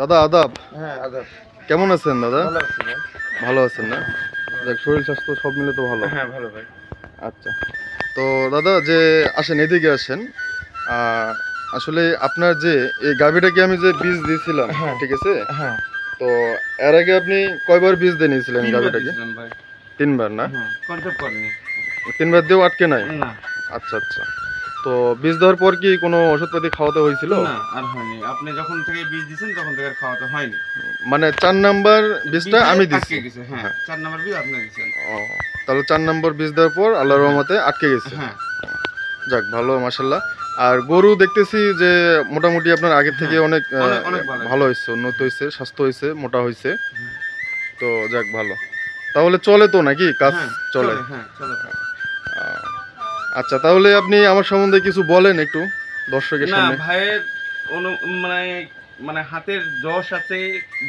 দাদা আদাব। হ্যাঁ আদাব। কেমন আছেন দাদা? ভালো আছি ভাই। ভালো আছেন না? দেখ শরীর স্বাস্থ্য সব মিলে তো ভালো। হ্যাঁ ভালো ভাই। আচ্ছা, তো দাদা যে আসেন, এদিকে আসেন। আহ, আসলে আপনার যে এই গাভীটাকে আমি যে বীজ দিয়েছিলাম, হ্যাঁ ঠিক আছে? হ্যাঁ, তো এর আগে আপনি কয়বার বীজ দিয়ে নিয়েছিলেন 3 বার গাভীটাকে? দিয়েছিলাম ভাই। 3বার না? হ্যাঁ, কন্ট্যাক্ট করেনি। 3বার দিয়েও আটকে নাই? না আচ্ছা আচ্ছা। তো বীজ দেওয়ার পর কি কোনো ওষুধপাতি খাওয়াতে হয়েছিল? না, আর হয়নি। আপনি যখন থেকে বীজ দিয়েছেন তখন থেকে আর খাওয়াতে হয়নি। মানে 4 নাম্বার বীজটা বীজে আমি আটকে দিচ্ছি। গেছে। হ্যাঁ, হ্যাঁ। 4 নাম্বার বীজ আপনি দিয়েছেন। ও, তাহলে 4 নম্বর বীজ দেওয়ার পর আল্লাহর হ্যাঁ। রহমতে আটকে গেছে। হ্যাঁ যাক ভালো, মাশাল্লাহ। আর গরু দেখতেছি যে মোটামুটি আপনার আগের থেকে হ্যাঁ, অনেক অনেক ভালো ভালো হয়েছে। হয়েছে, উন্নত হয়েছে, স্বাস্থ্য হয়েছে, মোটা হয়েছে। হ্যাঁ। তো যাক ভালো। তাহলে চলে তো নাকি কাজ? হ্যাঁ চলে। হ্যাঁ চলে ভাই। আহ, আচ্ছা, তাহলে আপনি আমার সম্বন্ধে কিছু বলেন একটু দর্শকের না সামনে। ভাইয়ের অনু মানে মানে হাতের যশ আছে।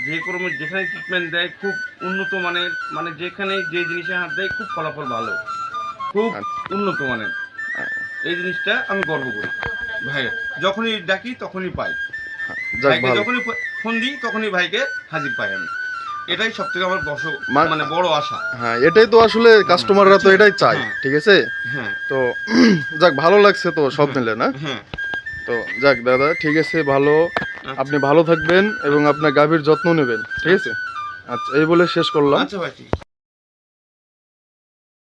যে কোনো যেখানে ট্রিটমেন্ট দেয় খুব উন্নত মানের, মানে যেখানে যে জিনিসে হাত দেয় খুব ফলাফল ভালো, খুব আচ্ছা, উন্নত মানের। এই জিনিসটা আমি গর্ব করি ভাইয়ের। যখনই ডাকি তখনই পাই যাক ভাইকে, ভালো। যখনই ফোন দিই তখনই ভাইকে হাজির পাই আমি। এটাই সব থেকে আমার মা- মানে বড় আশা। হ্যাঁ, এটাই তো আসলে কাস্টমাররা তো এটাই চায়, হ্যাঁ ঠিক আছে? হ্যাঁ তো যাক ভালো লাগছে তো সব হ্যাঁ মিলে না? হ্যাঁ। তো যাক দাদা, ঠিক আছে, ভালো। আপনি ভালো থাকবেন এবং আপনার গাভীর যত্ন নেবেন, ঠিক আছে? আচ্ছা, এই বলে শেষ করলাম। আচ্ছা ভাই, ঠিক আছে।